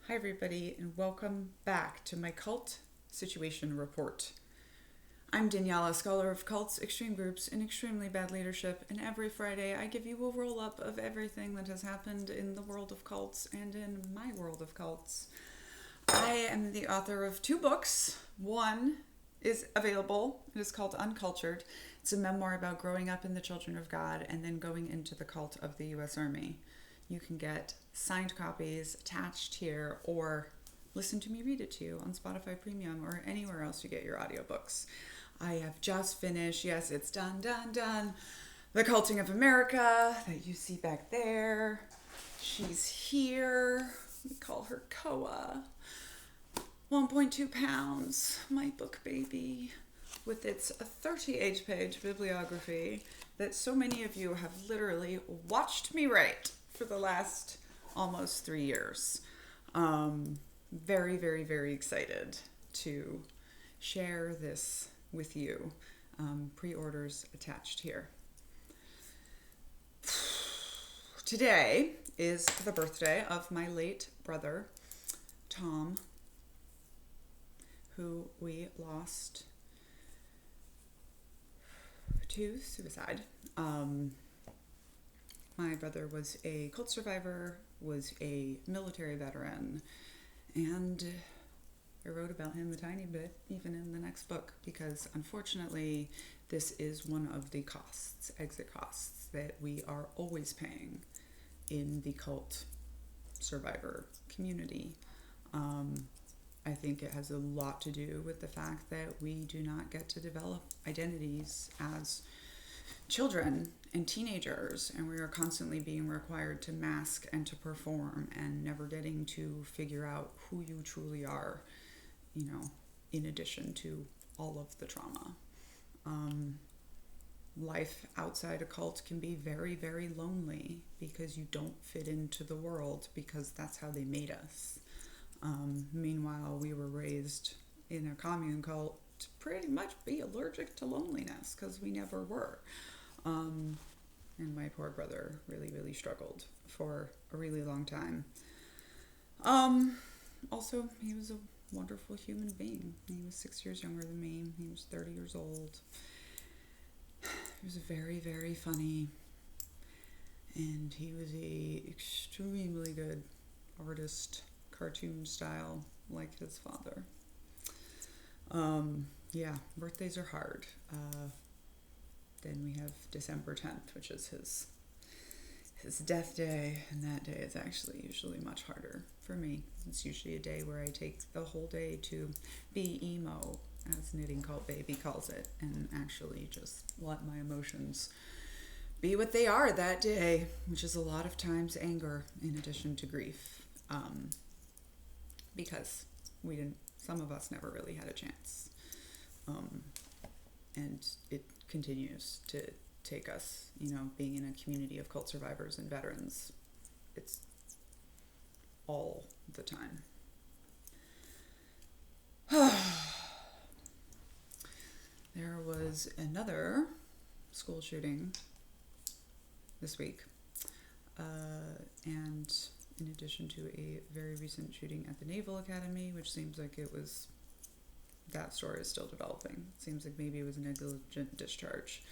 Hi, everybody, and welcome back to my Cult Situation Report. I'm Daniela, scholar of cults, extreme groups, and extremely bad leadership, and every Friday I give you a roll-up of everything that has happened in the world of cults and in my world of cults. I am the author of 2 books. One is available. It is called Uncultured. It's a memoir about growing up in the Children of God and then going into the cult of the U.S. Army. You can get signed copies attached here or listen to me read it to you on Spotify Premium or anywhere else you get your audiobooks. I have just finished, yes, it's done, The Culting of America that you see back there. She's here. We call her Koa. 1.2 pounds, my book baby, with its 38-page bibliography that so many of you have literally watched me write for the last almost 3 years. Very, very, very excited to share this with you. Pre-orders attached here. Today is the birthday of my late brother, Tom, who we lost to suicide. My brother was a cult survivor, was a military veteran, and I wrote about him a tiny bit, even in the next book, because unfortunately, this is one of the costs, exit costs, that we are always paying in the cult survivor community. I think it has a lot to do with the fact that we do not get to develop identities as children and teenagers, and we are constantly being required to mask and to perform and never getting to figure out who you truly are, in addition to all of the trauma. Life outside a cult can be very, very lonely because you don't fit into the world because that's how they made us. Meanwhile, we were raised in a commune cult to pretty much be allergic to loneliness because we never were. And my poor brother really, really struggled for a really long time. Also, he was a wonderful human being. He was 6 years younger than me. He was 30 years old. He was very, very funny. And he was a extremely good artist, cartoon style, like his father. Birthdays are hard. Then we have December 10th, which is his death day, and that day is actually usually much harder for me. It's usually a day where I take the whole day to be emo, as Knitting Cult Baby calls it, and actually just let my emotions be what they are that day, which is a lot of times anger in addition to grief, because some of us never really had a chance. And it continues to take us, being in a community of cult survivors and veterans. It's all the time. There was another school shooting this week. And in addition to a very recent shooting at the Naval Academy, which seems like that story is still developing. It seems like maybe it was a negligent discharge.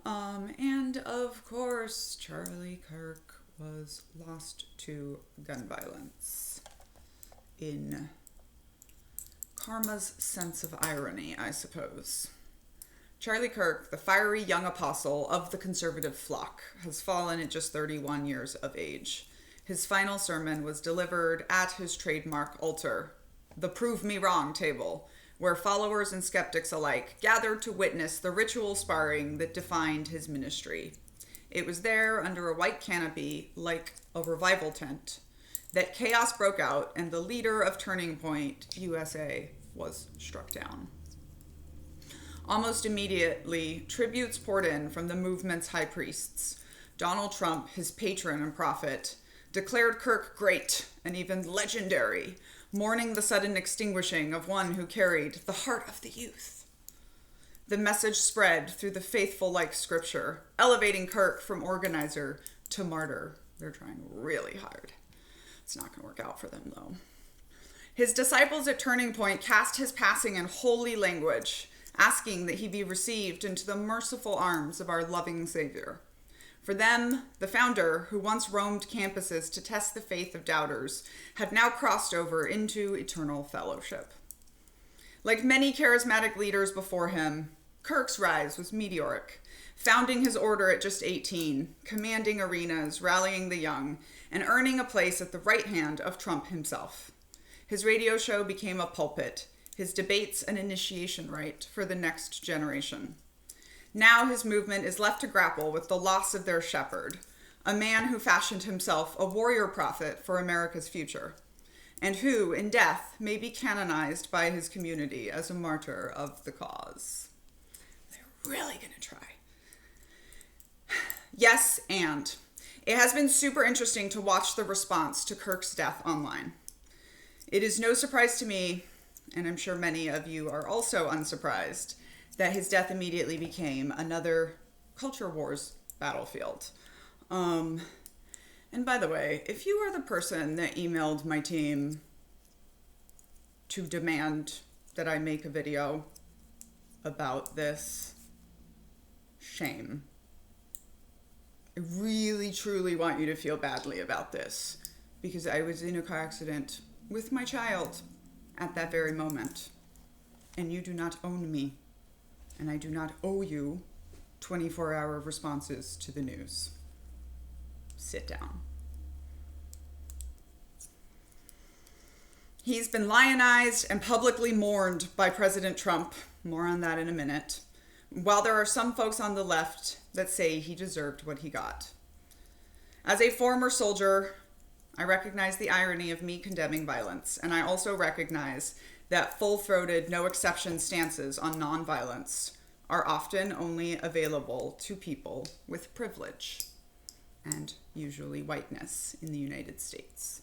And of course, Charlie Kirk was lost to gun violence in karma's sense of irony, I suppose. Charlie Kirk, the fiery young apostle of the conservative flock, has fallen at just 31 years of age. His final sermon was delivered at his trademark altar, the Prove Me Wrong table, where followers and skeptics alike gathered to witness the ritual sparring that defined his ministry. It was there, under a white canopy, like a revival tent, that chaos broke out and the leader of Turning Point USA was struck down. Almost immediately, tributes poured in from the movement's high priests. Donald Trump, his patron and prophet, declared Kirk great and even legendary, mourning the sudden extinguishing of one who carried the heart of the youth. The message spread through the faithful like scripture, elevating Kirk from organizer to martyr. They're trying really hard. It's not going to work out for them, though. His disciples at Turning Point cast his passing in holy language, asking that he be received into the merciful arms of our loving Savior. For them, the founder, who once roamed campuses to test the faith of doubters, had now crossed over into eternal fellowship. Like many charismatic leaders before him, Kirk's rise was meteoric, founding his order at just 18, commanding arenas, rallying the young, and earning a place at the right hand of Trump himself. His radio show became a pulpit, his debates an initiation rite for the next generation. Now his movement is left to grapple with the loss of their shepherd, a man who fashioned himself a warrior prophet for America's future, and who, in death, may be canonized by his community as a martyr of the cause. They're really going to try. Yes, and it has been super interesting to watch the response to Kirk's death online. It is no surprise to me, and I'm sure many of you are also unsurprised, that his death immediately became another culture wars battlefield. And by the way, if you are the person that emailed my team to demand that I make a video about this, shame. I really, truly want you to feel badly about this, because I was in a car accident with my child at that very moment, and you do not own me, and I do not owe you 24-hour responses to the news. Sit down. He's been lionized and publicly mourned by President Trump. More on that in a minute. While there are some folks on the left that say he deserved what he got. As a former soldier, I recognize the irony of me condemning violence, and I also recognize that full-throated, no-exception stances on nonviolence are often only available to people with privilege, and usually whiteness in the United States.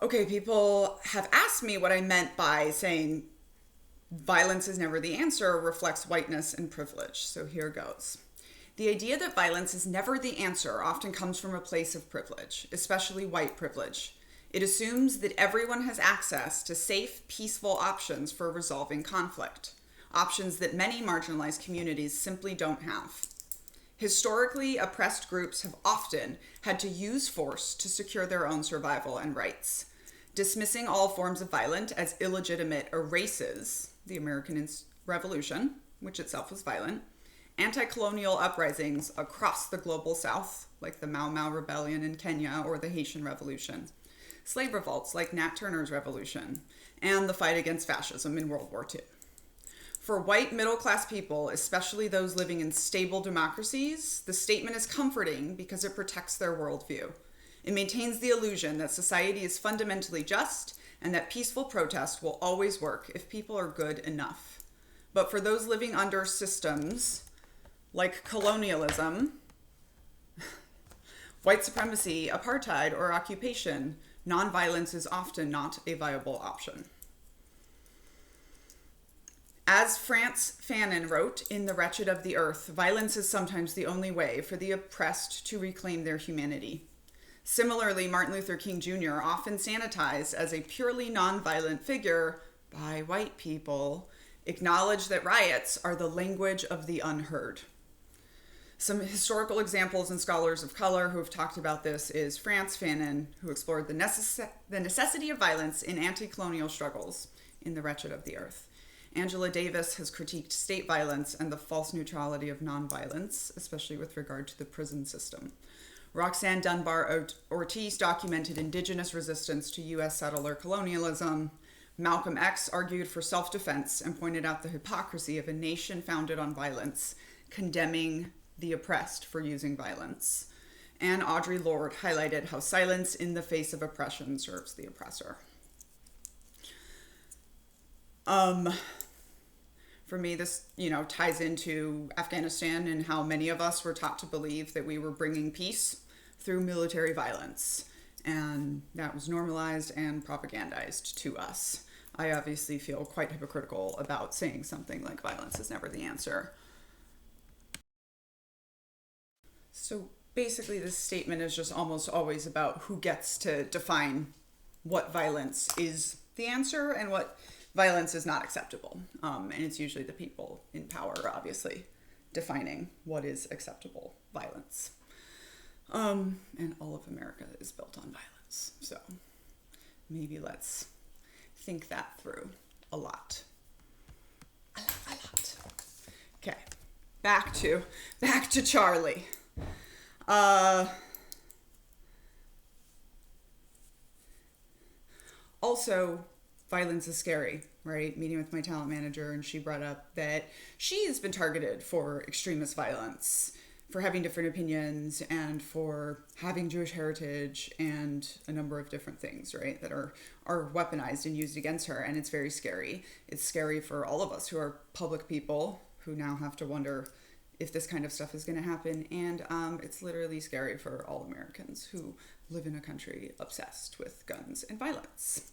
Okay, people have asked me what I meant by saying violence is never the answer reflects whiteness and privilege. So here goes. The idea that violence is never the answer often comes from a place of privilege, especially white privilege. It assumes that everyone has access to safe, peaceful options for resolving conflict, options that many marginalized communities simply don't have. Historically, oppressed groups have often had to use force to secure their own survival and rights. Dismissing all forms of violence as illegitimate erases the American Revolution, which itself was violent, anti-colonial uprisings across the global South, like the Mau Mau Rebellion in Kenya or the Haitian Revolution, slave revolts like Nat Turner's Revolution, and the fight against fascism in World War II. For white middle-class people, especially those living in stable democracies, the statement is comforting because it protects their worldview. It maintains the illusion that society is fundamentally just and that peaceful protest will always work if people are good enough. But for those living under systems like colonialism, white supremacy, apartheid, or occupation, nonviolence is often not a viable option. As France Fanon wrote in The Wretched of the Earth, violence is sometimes the only way for the oppressed to reclaim their humanity. Similarly, Martin Luther King Jr., often sanitized as a purely nonviolent figure by white people, acknowledged that riots are the language of the unheard. Some historical examples and scholars of color who have talked about this is Frantz Fanon, who explored the necessity of violence in anti-colonial struggles in The Wretched of the Earth. Angela Davis has critiqued state violence and the false neutrality of nonviolence, especially with regard to the prison system. Roxanne Dunbar Ortiz documented indigenous resistance to U.S. settler colonialism. Malcolm X argued for self-defense and pointed out the hypocrisy of a nation founded on violence, condemning the oppressed for using violence. And Audre Lorde highlighted how silence in the face of oppression serves the oppressor. For me, this, ties into Afghanistan and how many of us were taught to believe that we were bringing peace through military violence. And that was normalized and propagandized to us. I obviously feel quite hypocritical about saying something like violence is never the answer. So basically this statement is just almost always about who gets to define what violence is the answer and what violence is not acceptable. And it's usually the people in power, obviously, defining what is acceptable violence. And all of America is built on violence. So maybe let's think that through a lot. A lot. Okay. Back to Charlie. Also, violence is scary, right? Meeting with my talent manager, and she brought up that she has been targeted for extremist violence, for having different opinions, and for having Jewish heritage, and a number of different things, right, that are weaponized and used against her, and it's very scary. It's scary for all of us who are public people who now have to wonder if this kind of stuff is going to happen, and it's literally scary for all Americans who live in a country obsessed with guns and violence.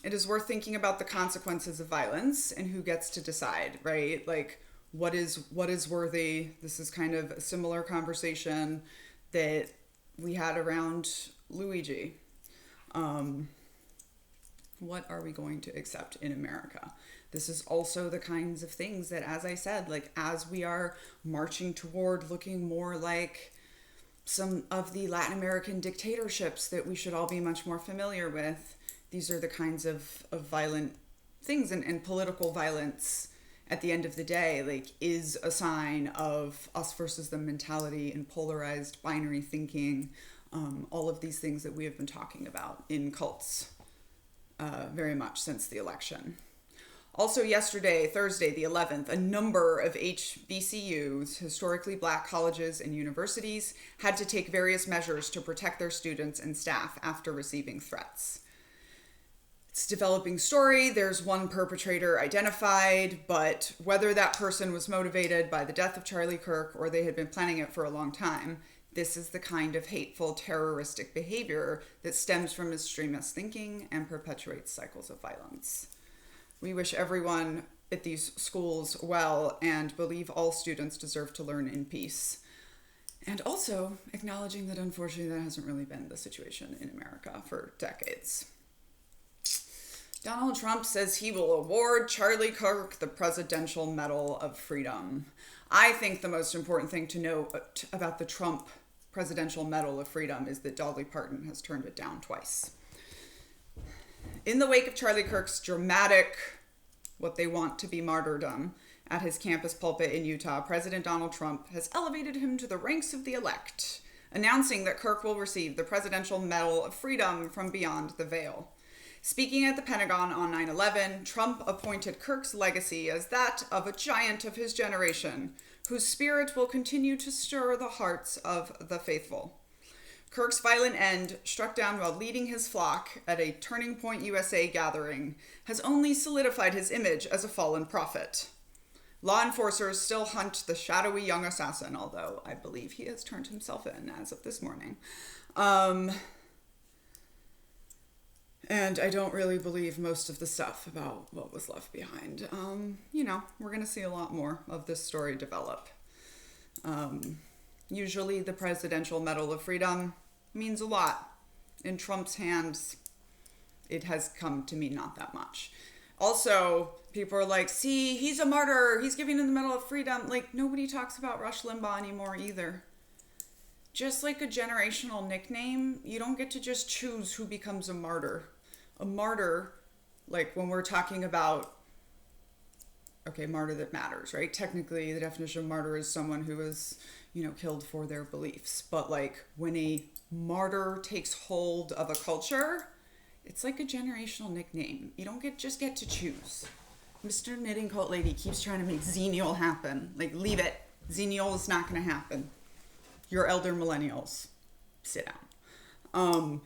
It is worth thinking about the consequences of violence and who gets to decide, right? Like, what is worthy? This is kind of a similar conversation that we had around Luigi. What are we going to accept in America? This is also the kinds of things that, as I said, like as we are marching toward looking more like some of the Latin American dictatorships that we should all be much more familiar with, these are the kinds of violent things, and political violence at the end of the day, like, is a sign of us versus them mentality and polarized binary thinking, all of these things that we have been talking about in cults very much since the election. Also yesterday, Thursday the 11th, a number of HBCUs, historically black colleges and universities, had to take various measures to protect their students and staff after receiving threats. It's a developing story. There's one perpetrator identified, but whether that person was motivated by the death of Charlie Kirk or they had been planning it for a long time, this is the kind of hateful, terroristic behavior that stems from extremist thinking and perpetuates cycles of violence. We wish everyone at these schools well and believe all students deserve to learn in peace. And also acknowledging that unfortunately that hasn't really been the situation in America for decades. Donald Trump says he will award Charlie Kirk the Presidential Medal of Freedom. I think the most important thing to know about the Trump Presidential Medal of Freedom is that Dolly Parton has turned it down twice. In the wake of Charlie Kirk's dramatic, what they want to be martyrdom, at his campus pulpit in Utah, President Donald Trump has elevated him to the ranks of the elect, announcing that Kirk will receive the Presidential Medal of Freedom from beyond the veil. Speaking at the Pentagon on 9/11, Trump appointed Kirk's legacy as that of a giant of his generation, whose spirit will continue to stir the hearts of the faithful. Kirk's violent end, struck down while leading his flock at a Turning Point USA gathering, has only solidified his image as a fallen prophet. Law enforcers still hunt the shadowy young assassin, although I believe he has turned himself in as of this morning. And I don't really believe most of the stuff about what was left behind. We're going to see a lot more of this story develop. Usually the Presidential Medal of Freedom means a lot. In Trump's hands, it has come to mean not that much. Also, people are like, see, he's a martyr. He's giving him the Medal of Freedom. Like, nobody talks about Rush Limbaugh anymore either. Just like a generational nickname, you don't get to just choose who becomes a martyr. A martyr, like when we're talking about, martyr that matters, right? Technically, the definition of martyr is someone who is, killed for their beliefs. But like when a martyr takes hold of a culture, it's like a generational nickname. You don't just get to choose. Mr. Knitting Cult Lady keeps trying to make Xenial happen. Like, leave it. Xenial is not going to happen. You're elder millennials. Sit down.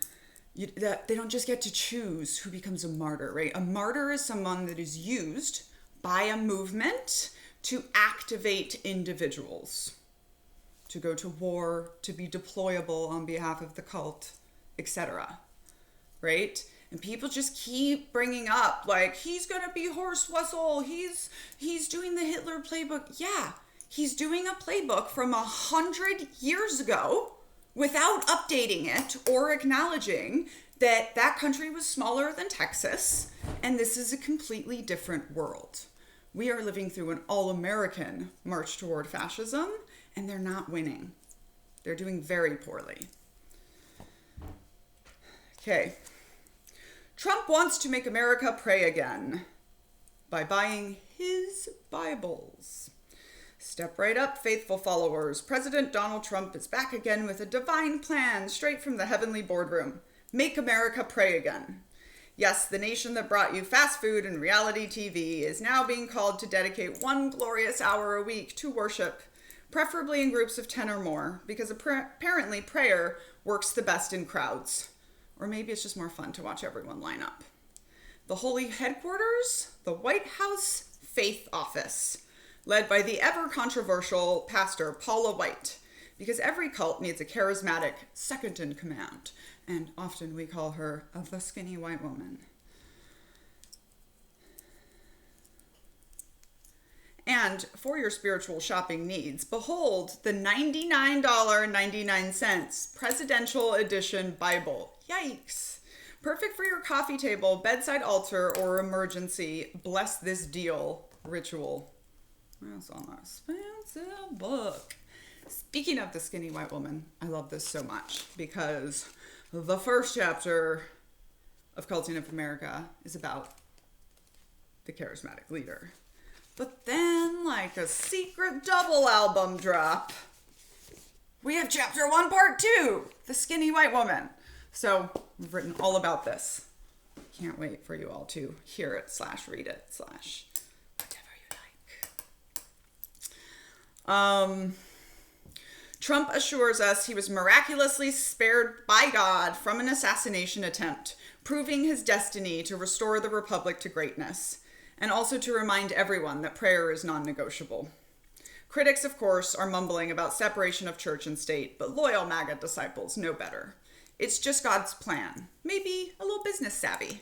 They don't just get to choose who becomes a martyr, right? A martyr is someone that is used by a movement to activate individuals, to go to war, to be deployable on behalf of the cult, etc. Right? And people just keep bringing up, like, he's going to be Horst Wessel, he's doing the Hitler playbook. Yeah, He's doing a playbook from 100 years ago without updating it or acknowledging that that country was smaller than Texas, and this is a completely different world. We are living through an all-American march toward fascism, and they're not winning. They're doing very poorly. Okay. Trump wants to make America pray again by buying his Bibles. Step right up, faithful followers. President Donald Trump is back again with a divine plan straight from the heavenly boardroom. Make America pray again. Yes, the nation that brought you fast food and reality TV is now being called to dedicate 1 glorious hour a week to worship, preferably in groups of 10 or more, because apparently prayer works the best in crowds. Or maybe it's just more fun to watch everyone line up. The holy headquarters, the White House Faith Office, led by the ever-controversial pastor Paula White, because every cult needs a charismatic second in command, and often we call her the skinny white woman. And for your spiritual shopping needs, behold the $99.99 Presidential Edition Bible. Yikes! Perfect for your coffee table, bedside altar, or emergency bless this deal ritual. That's an expensive book. Speaking of the skinny white woman, I love this so much because the first chapter of Culting of America is about the charismatic leader. But then, like a secret double album drop, we have chapter 1, part 2, the skinny white woman. So we've written all about this. Can't wait for you all to hear it / read it / whatever you like. Trump assures us he was miraculously spared by God from an assassination attempt, proving his destiny to restore the republic to greatness, and also to remind everyone that prayer is non-negotiable. Critics, of course, are mumbling about separation of church and state, but loyal MAGA disciples know better. It's just God's plan, maybe a little business savvy.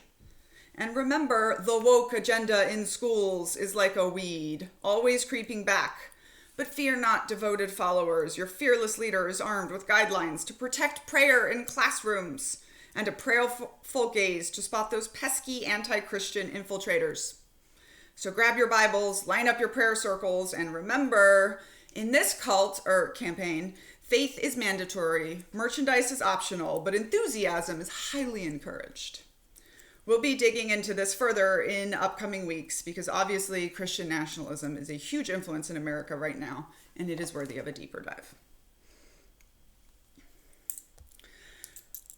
And remember, the woke agenda in schools is like a weed, always creeping back. But fear not, devoted followers. Your fearless leader is armed with guidelines to protect prayer in classrooms and a prayerful gaze to spot those pesky anti-Christian infiltrators. So grab your Bibles, line up your prayer circles, and remember, in this cult or campaign, faith is mandatory, merchandise is optional, but enthusiasm is highly encouraged. We'll be digging into this further in upcoming weeks because obviously Christian nationalism is a huge influence in America right now, and it is worthy of a deeper dive.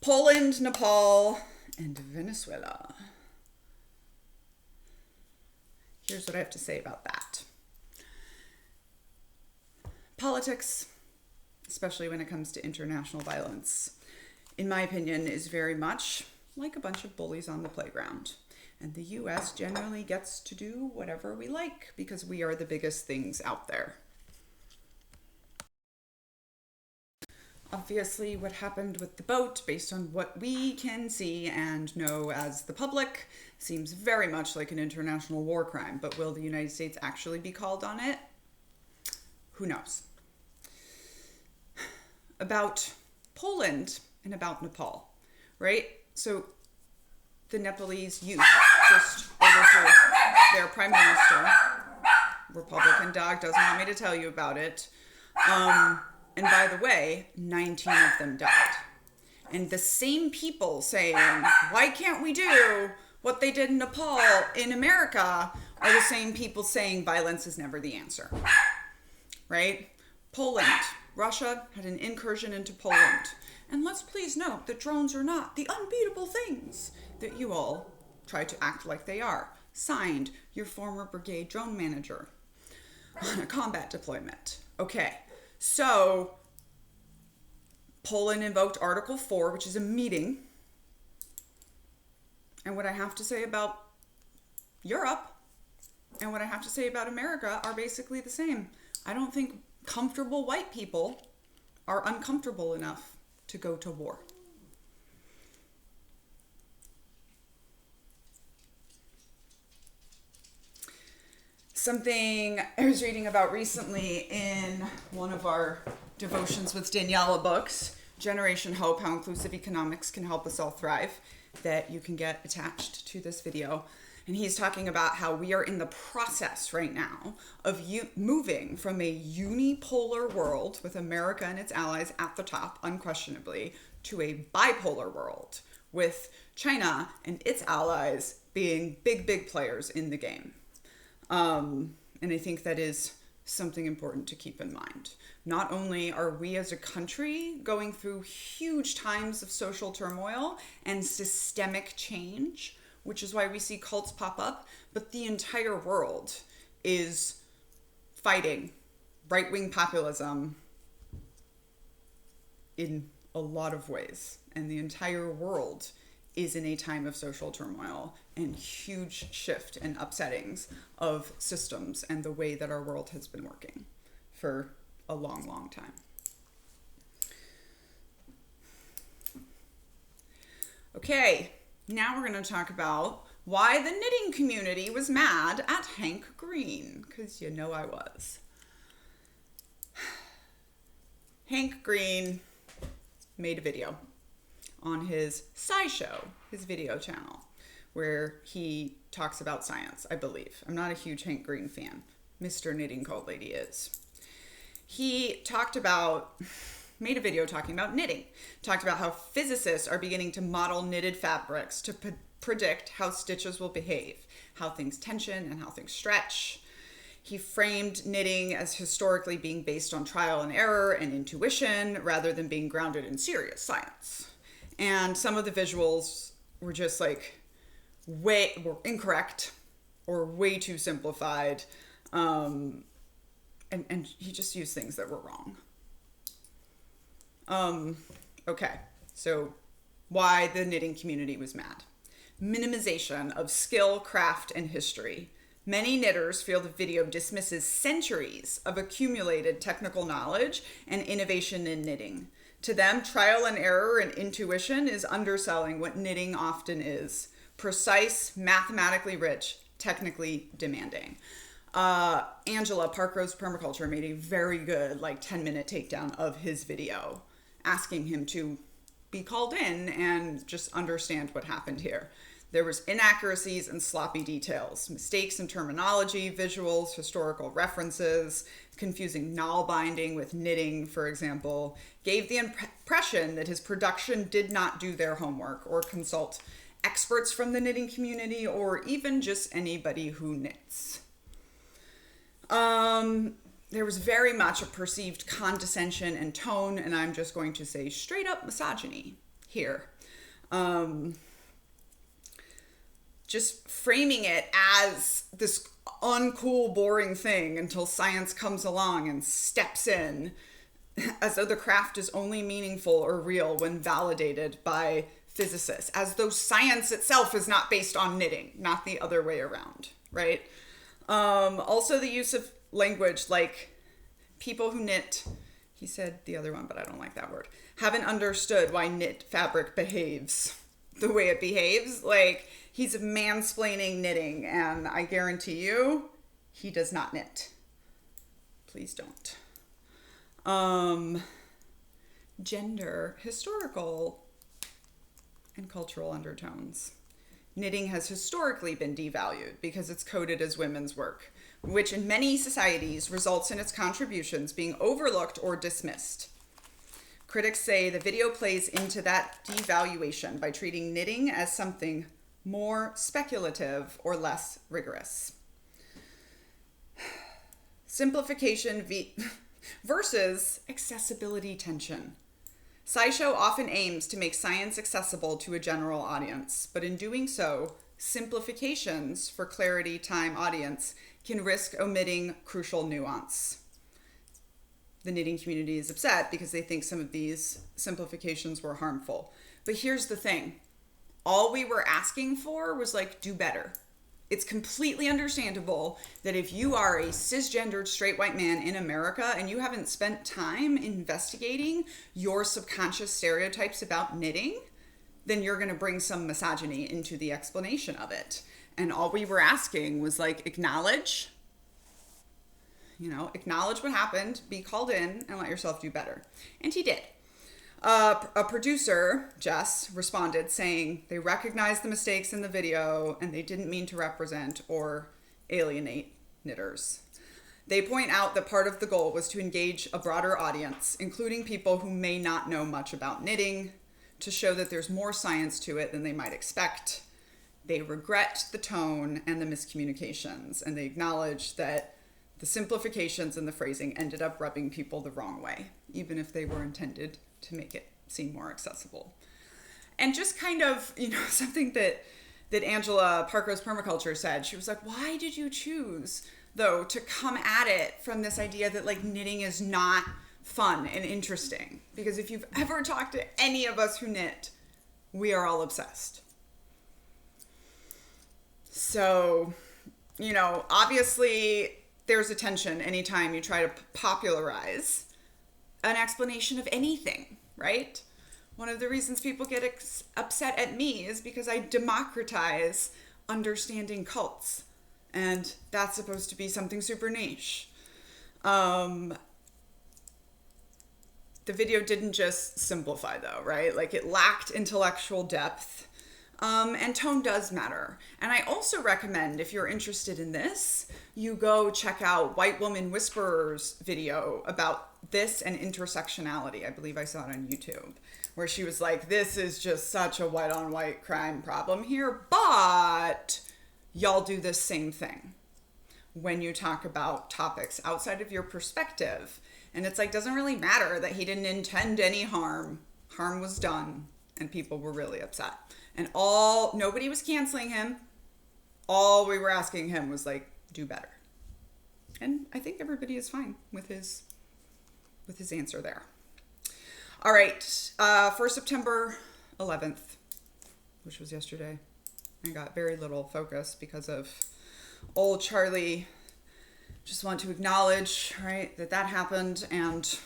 Poland, Nepal, and Venezuela. Here's what I have to say about that. Politics, especially when it comes to international violence, in my opinion, is very much like a bunch of bullies on the playground. And the US generally gets to do whatever we like because we are the biggest things out there. Obviously, what happened with the boat, based on what we can see and know as the public, seems very much like an international war crime. But will the United States actually be called on it? Who knows? About Poland and about Nepal, right? So the Nepalese youth just overthrew their prime minister. Republican dog doesn't want me to tell you about it. And by the way, 19 of them died. And the same people saying, why can't we do what they did in Nepal in America, are the same people saying violence is never the answer, right? Poland, Russia had an incursion into Poland. And let's please note that drones are not the unbeatable things that you all try to act like they are. Signed, your former brigade drone manager on a combat deployment. Okay, so Poland invoked Article 4, which is a meeting. And what I have to say about Europe and what I have to say about America are basically the same. I don't think comfortable white people are uncomfortable enough to go to war. something I was reading about recently in one of our Devotions with Daniela books, Generation Hope, How Inclusive Economics Can Help Us All Thrive, that you can get attached to this video. And he's talking about how we are in the process right now of moving from a unipolar world with America and its allies at the top, unquestionably, to a bipolar world with China and its allies being big players in the game. And I think that is something important to keep in mind. Not only are we as a country going through huge times of social turmoil and systemic change, which is why we see cults pop up, but the entire world is fighting right-wing populism in a lot of ways. And the entire world is in a time of social turmoil and huge shift and upsettings of systems and the way that our world has been working for a long time. Okay, now we're going to talk about why the knitting community was mad at Hank Green, because you know I was. Hank Green made a video on his SciShow, his video channel, where he talks about science, I believe. I'm not a huge Hank Green fan. Mr. Knitting Cold Lady is. He made a video talking about knitting. Talked about how physicists are beginning to model knitted fabrics to predict how stitches will behave, how things tension and how things stretch. He framed knitting as historically being based on trial and error and intuition rather than being grounded in serious science. And some of the visuals were just like were incorrect or way too simplified. And he just used things that were wrong. Okay, so why the knitting community was mad. Minimization of skill, craft, and history. Many knitters feel the video dismisses centuries of accumulated technical knowledge and innovation in knitting. To them, trial and error and intuition is underselling what knitting often is. Precise, mathematically rich, technically demanding. Angela, Parkrose Permaculture, made a very good 10-minute takedown of his video, asking him to be called in and just understand what happened here. There was inaccuracies and sloppy details, mistakes in terminology, visuals, historical references, confusing knot binding with knitting, for example, gave the impression that his production did not do their homework or consult experts from the knitting community or even just anybody who knits. There was very much a perceived condescension and tone, and I'm just going to say straight up misogyny here. Just framing it as this uncool, boring thing until science comes along and steps in, as though the craft is only meaningful or real when validated by physicists, as though science itself is not based on knitting, not the other way around, right? Also the use of language like people who knit, he said the other one, but I don't like that word, haven't understood why knit fabric behaves the way it behaves. He's mansplaining knitting, and I guarantee you, he does not knit. Please don't. Gender, historical, and cultural undertones. Knitting has historically been devalued because it's coded as women's work, which in many societies results in its contributions being overlooked or dismissed. Critics say the video plays into that devaluation by treating knitting as something more speculative or less rigorous. Simplification versus accessibility tension. SciShow often aims to make science accessible to a general audience, but in doing so, simplifications for clarity, time, audience can risk omitting crucial nuance. The knitting community is upset because they think some of these simplifications were harmful. But here's the thing. All we were asking for was do better. It's completely understandable that if you are a cisgendered straight white man in America and you haven't spent time investigating your subconscious stereotypes about knitting, then you're going to bring some misogyny into the explanation of it. And all we were asking was acknowledge acknowledge what happened, be called in, and let yourself do better. And he did. A producer, Jess, responded saying they recognized the mistakes in the video and they didn't mean to represent or alienate knitters. They point out that part of the goal was to engage a broader audience, including people who may not know much about knitting, to show that there's more science to it than they might expect. They regret the tone and the miscommunications, and they acknowledge that the simplifications in the phrasing ended up rubbing people the wrong way, even if they were intended to make it seem more accessible. And just kind of, something that Angela Parker's Permaculture said, she was like, why did you choose, though, to come at it from this idea that like knitting is not fun and interesting? Because if you've ever talked to any of us who knit, we are all obsessed. So, obviously there's a tension anytime you try to popularize an explanation of anything, right? One of the reasons people get upset at me is because I democratize understanding cults. And that's supposed to be something super niche. The video didn't just simplify though, right? Like it lacked intellectual depth. And tone does matter. And I also recommend, if you're interested in this, you go check out White Woman Whisperer's video about this and intersectionality. I believe I saw it on YouTube, where she was like, this is just such a white on white crime problem here, but y'all do this same thing when you talk about topics outside of your perspective. And it's like, doesn't really matter that he didn't intend any harm. Harm was done and people were really upset. And nobody was canceling him. All we were asking him was like, do better. And I think everybody is fine with his answer there. All right. For September 11th, which was yesterday, I got very little focus because of old Charlie. Just want to acknowledge, right, that happened, and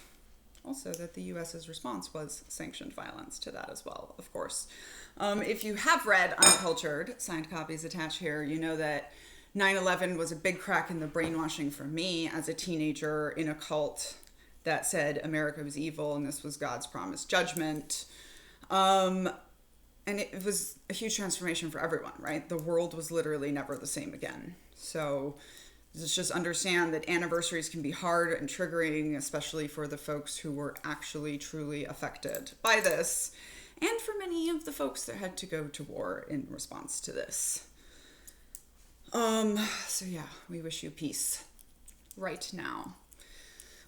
also that the U.S.'s response was sanctioned violence to that as well, of course. If you have read Uncultured, signed copies attached here, you know that 9/11 was a big crack in the brainwashing for me as a teenager in a cult that said America was evil and this was God's promised judgment. And it was a huge transformation for everyone, right? The world was literally never the same again. So let's just understand that anniversaries can be hard and triggering, especially for the folks who were actually truly affected by this, and for many of the folks that had to go to war in response to this. So yeah, we wish you peace right now.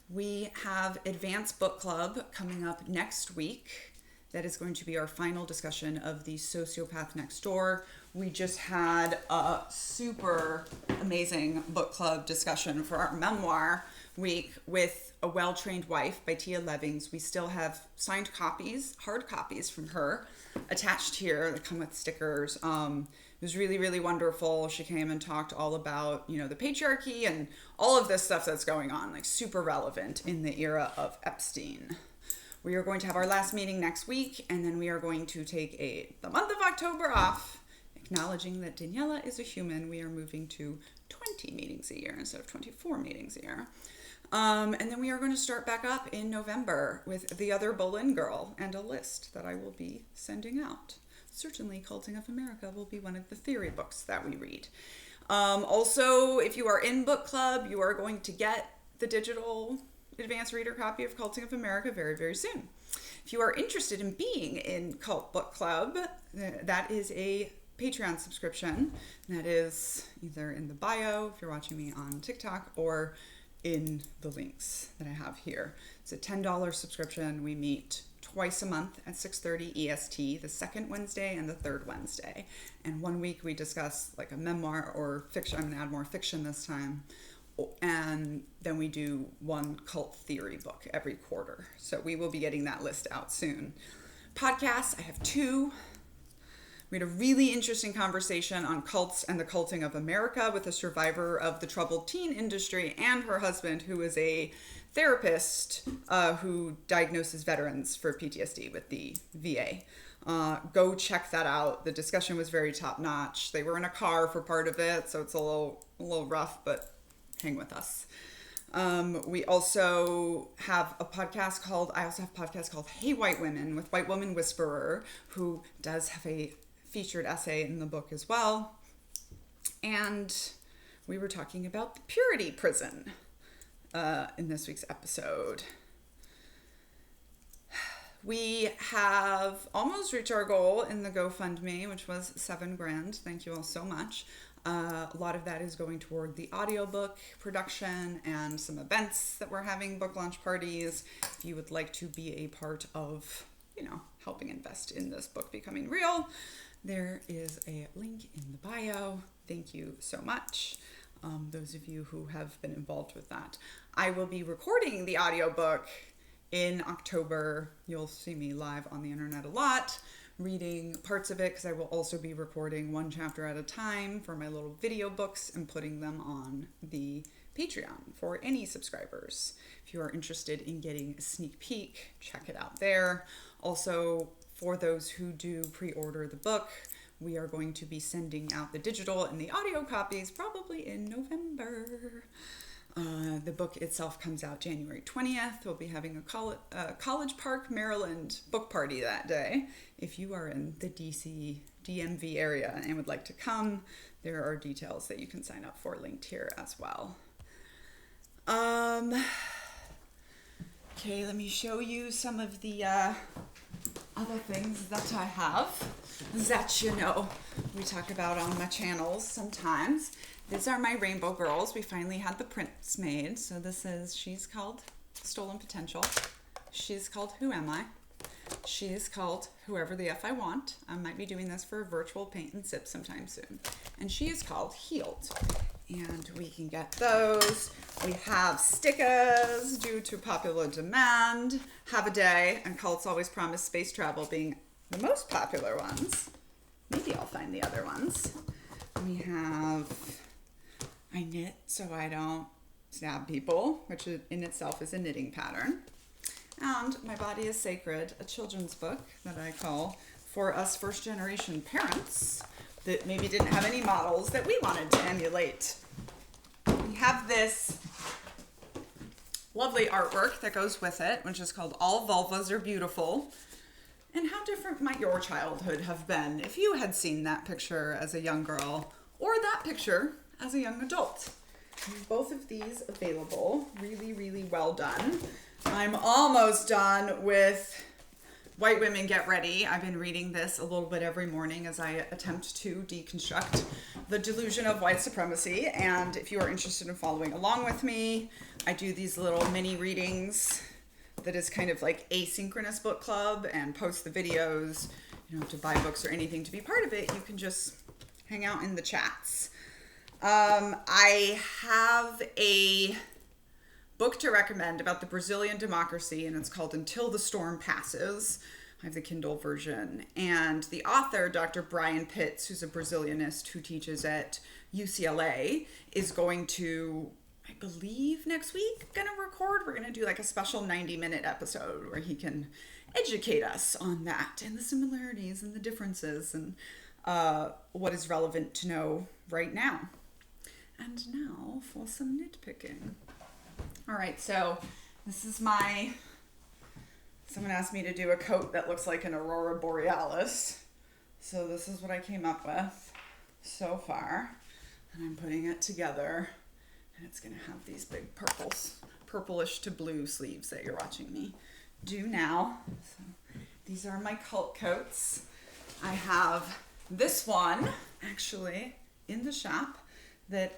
We have Advanced Book Club coming up next week. That is going to be our final discussion of The Sociopath Next Door. We just had a super amazing book club discussion for our memoir week with A Well-Trained Wife by Tia Levings. We still have signed copies, hard copies from her, attached here that come with stickers. It was really, really wonderful. She came and talked all about, the patriarchy and all of this stuff that's going on, like super relevant in the era of Epstein. We are going to have our last meeting next week, and then we are going to take the month of October off, acknowledging that Daniela is a human. We are moving to 20 meetings a year instead of 24 meetings a year. And then we are going to start back up in November with The Other Boleyn Girl and a list that I will be sending out. Certainly, Culting of America will be one of the theory books that we read. Also, if you are in book club, you are going to get the digital advanced reader copy of Culting of America very, very soon. If you are interested in being in Cult Book Club, that is a Patreon subscription. That is either in the bio, if you're watching me on TikTok, or in the links that I have here. It's a $10 subscription. We meet twice a month at 6:30 EST, the second Wednesday and the third Wednesday. And one week we discuss like a memoir or fiction. I'm going to add more fiction this time. And then we do one cult theory book every quarter. So we will be getting that list out soon. Podcasts, I have 2. We had a really interesting conversation on cults and the culting of America with a survivor of the troubled teen industry and her husband, who is a therapist who diagnoses veterans for PTSD with the VA. Go check that out. The discussion was very top notch. They were in a car for part of it, so it's a little rough, but hang with us. We also have a podcast called Hey White Women with White Woman Whisperer, who does have a featured essay in the book as well. And we were talking about the Purity Prison in this week's episode. We have almost reached our goal in the GoFundMe, which was $7,000. Thank you all so much. A lot of that is going toward the audiobook production and some events that we're having, book launch parties. If you would like to be a part of, helping invest in this book becoming real, there is a link in the bio. Thank you so much. Those of you who have been involved with that. I will be recording the audiobook in October. You'll see me live on the internet a lot, reading parts of it, because I will also be recording one chapter at a time for my little video books and putting them on the Patreon for any subscribers. If you are interested in getting a sneak peek, check it out there. Also, for those who do pre-order the book, we are going to be sending out the digital and the audio copies probably in November. The book itself comes out January 20th. We'll be having a College Park, Maryland book party that day. If you are in the DC, DMV area and would like to come, there are details that you can sign up for linked here as well. Okay, let me show you some of the other things that I have that we talk about on my channels sometimes. These are my rainbow girls. We finally had the prints made. So she's called Stolen Potential. She's called Who Am I? She is called Whoever the F I Want. I might be doing this for a virtual paint and sip sometime soon. And she is called Healed. And we can get those. We have stickers due to popular demand. Have a Day and Cults Always Promise Space Travel being the most popular ones. Maybe I'll find the other ones. We have I knit so I don't stab people, which in itself is a knitting pattern. And My Body is Sacred, a children's book that I call for us first generation parents that maybe didn't have any models that we wanted to emulate. We have this lovely artwork that goes with it, which is called All Vulvas Are Beautiful. And how different might your childhood have been if you had seen that picture as a young girl or that picture as a young adult? Both of these available. Really, really well done. I'm almost done with White Women Get Ready. I've been reading this a little bit every morning as I attempt to deconstruct the delusion of white supremacy. And if you are interested in following along with me, I do these little mini readings that is kind of like asynchronous book club, and post the videos. You don't have to buy books or anything to be part of it. You can just hang out in the chats. I have a book to recommend about the Brazilian democracy, and it's called Until the Storm Passes. I have the Kindle version. And the author, Dr. Brian Pitts, who's a Brazilianist who teaches at UCLA, is going to, I believe next week, we're going to do like a special 90-minute episode where he can educate us on that and the similarities and the differences and what is relevant to know right now. And now for some nitpicking. All right, so this is someone asked me to do a coat that looks like an aurora borealis. So this is what I came up with so far. And I'm putting it together. And it's going to have these big purplish to blue sleeves that you're watching me do now. So these are my cult coats. I have this one actually in the shop that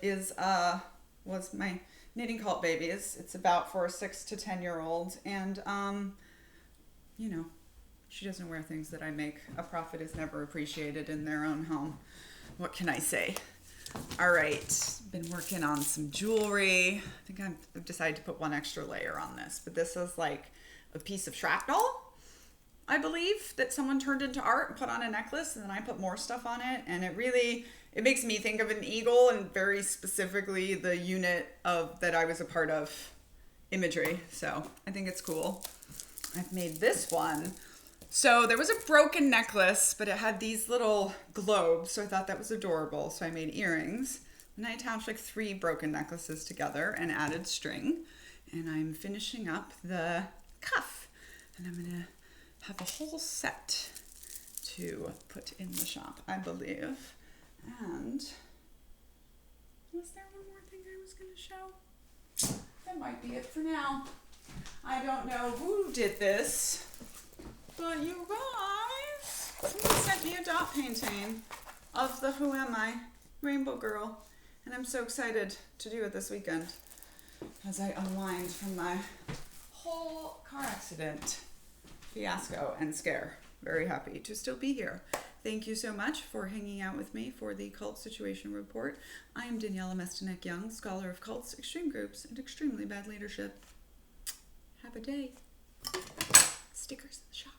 was my knitting cult babies. It's about for a 6 to 10 year old. And, she doesn't wear things that I make. A prophet is never appreciated in their own home. What can I say? All right, been working on some jewelry. I think I've decided to put one extra layer on this, but this is like a piece of shrapnel, I believe, that someone turned into art and put on a necklace, and then I put more stuff on it, and it makes me think of an eagle, and very specifically the unit that I was a part of imagery. So I think it's cool. I've made this one. So there was a broken necklace, but it had these little globes, so I thought that was adorable. So I made earrings And I attached like 3 broken necklaces together and added string. And I'm finishing up the cuff. And I'm going to have a whole set to put in the shop, I believe. And was there one more thing I was going to show? That might be it for now. I don't know who did this, but you guys, someone sent me a dot painting of the Who Am I Rainbow Girl, and I'm so excited to do it this weekend as I unwind from my whole car accident fiasco and scare. Very happy to still be here. Thank you so much for hanging out with me for the Cult Situation Report. I am Daniela Mestenek-Young, scholar of cults, extreme groups, and extremely bad leadership. Have a day. Stickers in the shop.